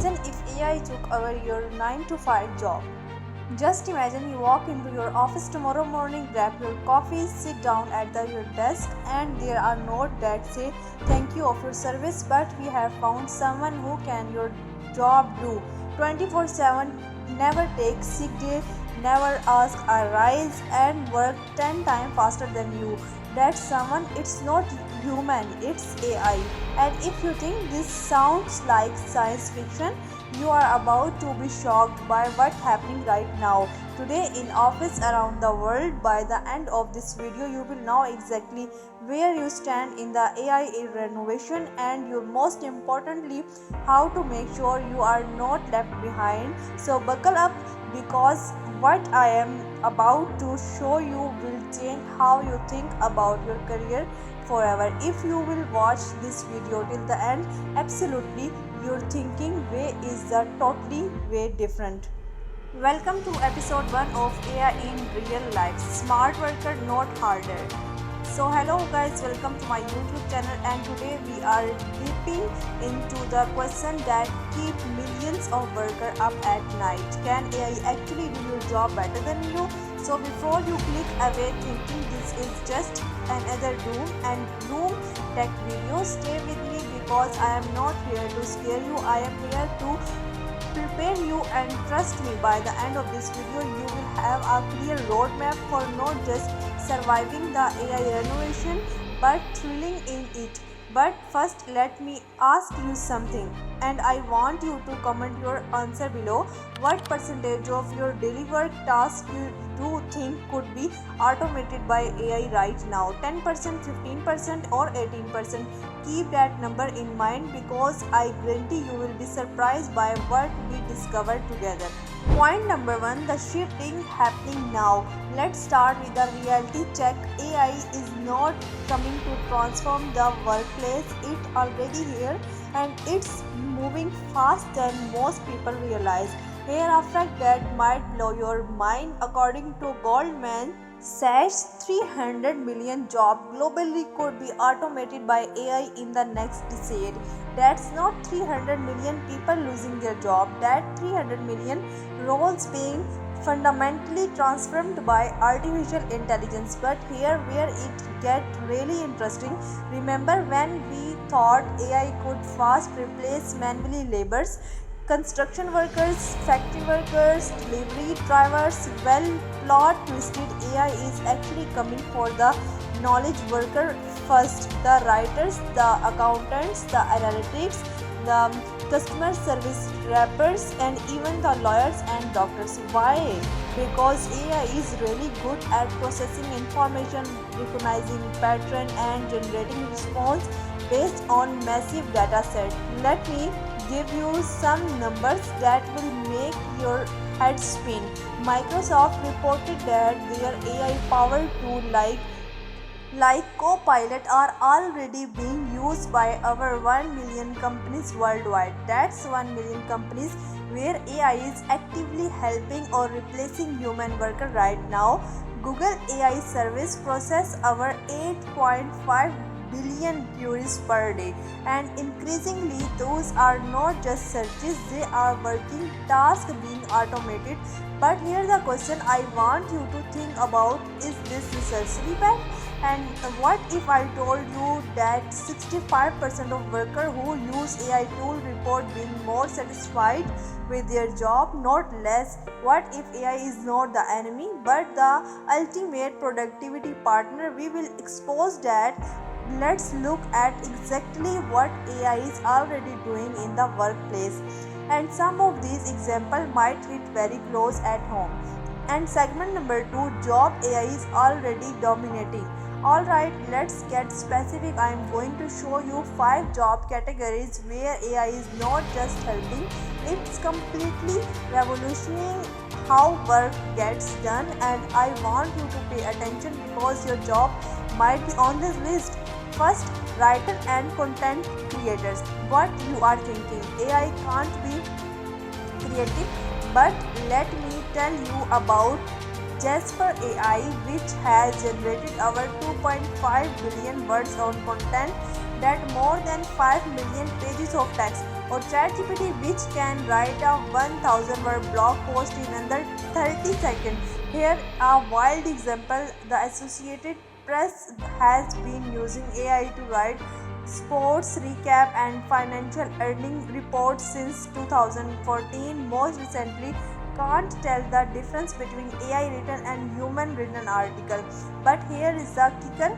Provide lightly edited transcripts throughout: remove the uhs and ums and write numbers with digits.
Imagine if AI took over your 9 to 5 job. Just imagine you walk into your office tomorrow morning, grab your coffee, sit down at your desk, and there are notes that say thank you of your service, but we have found someone who can your job do 24/7, never take sick day, never ask a rise, and work 10 times faster than you. That someone, it's not human, it's AI. And if you think this sounds like science fiction, you are about to be shocked by what's happening right now. Today in office around the world, by the end of this video, you will know exactly where you stand in the AI renovation, and you most importantly how to make sure you are not left behind. So buckle up, because what I am about to show you will change how you think about your career forever. If you will watch this video till the end, absolutely your thinking way is the totally way different. Welcome to episode 1 of AI in real life. Smart worker, not harder. So hello guys, welcome to my YouTube channel, and today we are dipping into the question that keep millions of workers up at night. Can AI actually do your job better than you? So before you click away thinking this is just another doom and gloom tech video, stay with me, because I am not here to scare you. I am here to prepare you, and trust me, by the end of this video you will have a clear roadmap for not just surviving the AI renovation but thrilling in it. But first, let me ask you something, and I want you to comment your answer below. What percentage of your daily work tasks you do think could be automated by AI right now? 10%, 15%, or 18%? Keep that number in mind, because I guarantee you will be surprised by what we discovered together. Point number 1, the shifting happening now. Let's start with the reality check. AI is not coming to transform the workplace, it's already here, and it's moving faster than most people realize. Here a fact that might blow your mind. According to Goldman Sachs, 300 million jobs globally could be automated by AI in the next decade. That's not 300 million people losing their job, that's 300 million roles being fundamentally transformed by artificial intelligence. But here where it gets really interesting. Remember when we thought AI could fast replace manually labors? Construction workers, factory workers, delivery drivers. Well, plot twisted, AI is actually coming for the knowledge worker first. The writers, the accountants, the analytics, the customer service reps, and even the lawyers and doctors. Why? Because AI is really good at processing information, recognizing pattern, and generating response based on massive data set. Let me give you some numbers that will make your head spin. Microsoft reported that their AI powered tool like Copilot are already being used by over 1 million companies worldwide. That's 1 million companies where AI is actively helping or replacing human worker right now. Google AI service process over 8.5 billion queries per day, and increasingly those are not just searches, they are working tasks being automated. But here's the question I want you to think about: is this necessary bad? And what if I told you that 65% of workers who use AI tool report being more satisfied with their job, not less? What if AI is not the enemy but the ultimate productivity partner? We will expose that. Let's look at exactly what AI is already doing in the workplace, and some of these examples might hit very close at home. And segment number 2, job AI is already dominating. Alright, let's get specific. I am going to show you 5 job categories where AI is not just helping, it's completely revolutionizing how work gets done. And I want you to pay attention, because your job might be on this list. First, writer and content creators. What you are thinking? AI can't be creative, but let me tell you about Jasper AI, which has generated over 2.5 billion words of content, that more than 5 million pages of text. or ChatGPT, which can write a 1000 word blog post in under 30 seconds. Here a wild example: the Associated Press has been using AI to write sports recap and financial earning reports since 2014. Most recently, can't tell the difference between AI written and human written article. But here is the kicker,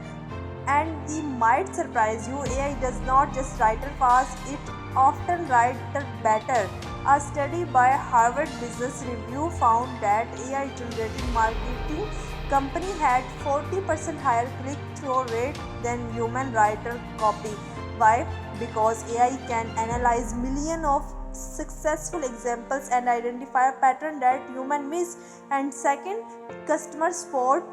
and the might surprise you: AI does not just write fast, it often writes better. A study by Harvard Business Review found that AI generated marketing company had 40% higher click-through rate than human writer copy. Why? Because AI can analyze millions of successful examples and identify a pattern that human miss. And second, customer support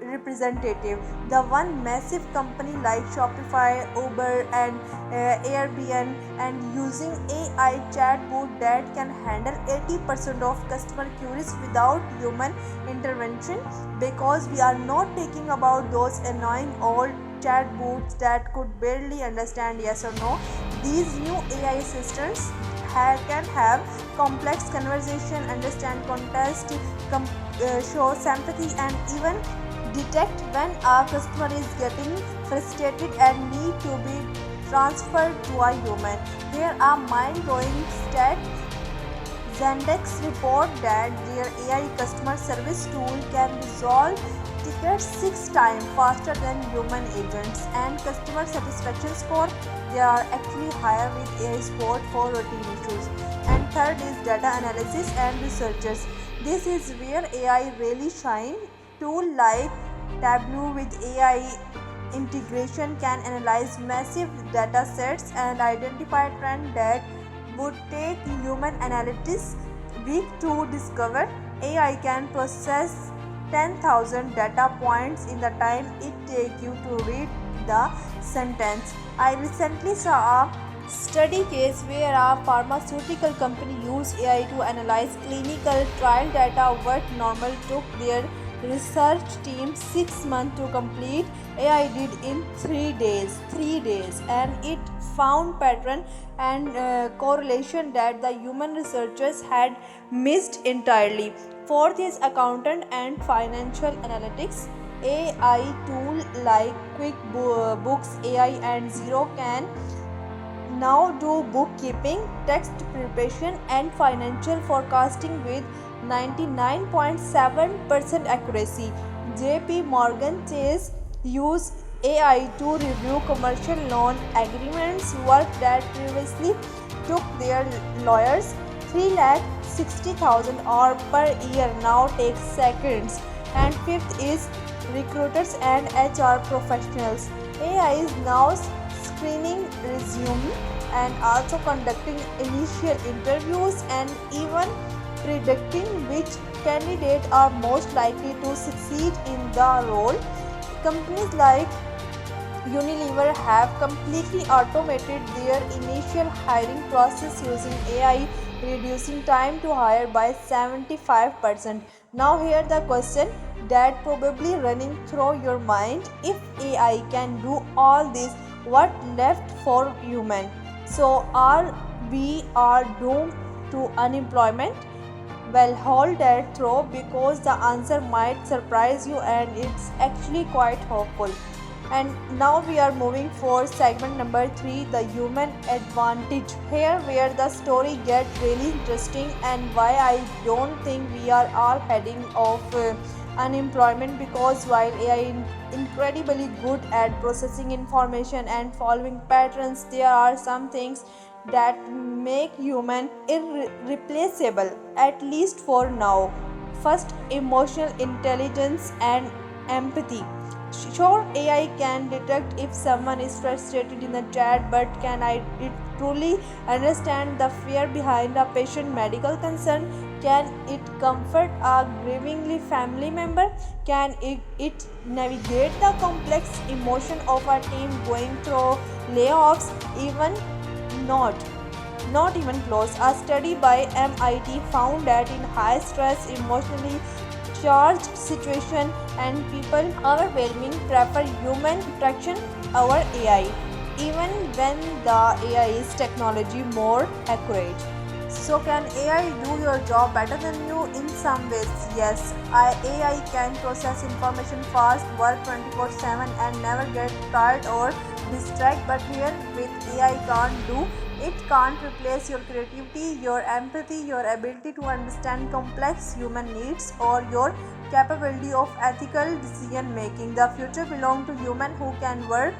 representative, the one massive company like Shopify, Uber, and Airbnb, and using AI chatbot that can handle 80% of customer queries without human intervention. Because we are not talking about those annoying old chatbots that could barely understand yes or no. These new AI assistants can have complex conversation, understand context, show sympathy, and even detect when a customer is getting frustrated and need to be transferred to a human. Here are mind-blowing stats. Zendesk report that their AI customer service tool can resolve tickets 6 times faster than human agents, and customer satisfaction score, they are actually higher with AI support for routine issues. And third is data analysis and researchers. This is where AI really shine. Tool like Tableau with AI integration can analyze massive data sets and identify trends that would take human analysts weeks to discover. AI can process 10,000 data points in the time it takes you to read the sentence. I recently saw a study case where a pharmaceutical company used AI to analyze clinical trial data. What normal took their research team 6 months to complete, AI did in 3 days, and it found pattern and correlation that the human researchers had missed entirely. Fourth is accountant and financial analytics. AI tool like QuickBooks AI and Zero can now do bookkeeping, text preparation, and financial forecasting with 99.7% accuracy. JP Morgan Chase use AI to review commercial loan agreements, work that previously took their lawyers 3,60,000 hours per year now takes seconds. And fifth is recruiters and HR professionals. AI is now screening resume and also conducting initial interviews and even predicting which candidates are most likely to succeed in the role. Companies like Unilever have completely automated their initial hiring process using AI, reducing time to hire by 75%. Now, here the question that probably running through your mind: if AI can do all this, what left for human? So, are we are doomed to unemployment? Well, hold that thought because the answer might surprise you and it's actually quite hopeful. And now we are moving for segment number 3, the human advantage. Here where the story gets really interesting and why I don't think we are all heading off unemployment, because while AI is incredibly good at processing information and following patterns, there are some things that make human irreplaceable, at least for now. First, emotional intelligence and empathy. Sure, AI can detect if someone is frustrated in the chat, but can it truly understand the fear behind a patient medical concern? Can it comfort a grieving family member? Can it navigate the complex emotion of a team going through layoffs? Even not. Not even close. A study by MIT found that in high stress, emotionally charged situation and people overwhelming prefer human interaction over AI. even when the AI is technology more accurate. So can AI do your job better than you? In some ways, yes. AI can process information fast, work 24/7 and never get tired or distracted. But here with AI can't do, it can't replace your creativity, your empathy, your ability to understand complex human needs, or your capability of ethical decision making. The future belongs to humans who can work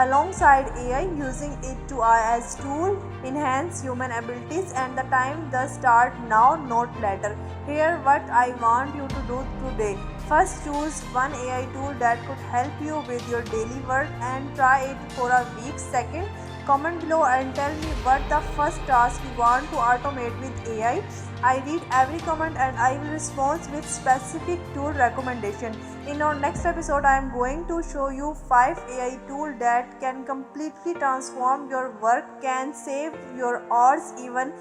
alongside AI, using it to as tool enhance human abilities, and the time does start now, not later. Here what I want you to do today. First, choose one AI tool that could help you with your daily work and try it for a week. Second, comment below and tell me what the first task you want to automate with AI. I read every comment and I will respond with specific tool recommendation. In our next episode, I am going to show you 5 AI tools that can completely transform your work, can save your hours, even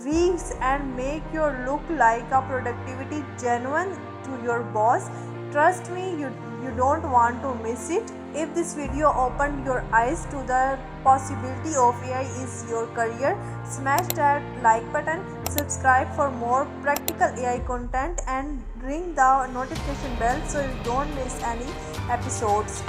weeks, and make you look like a productivity genuine to your boss. Trust me, you don't want to miss it. If this video opened your eyes to the possibility of AI is your career, smash that like button, subscribe for more practical AI content, and ring the notification bell so you don't miss any episodes.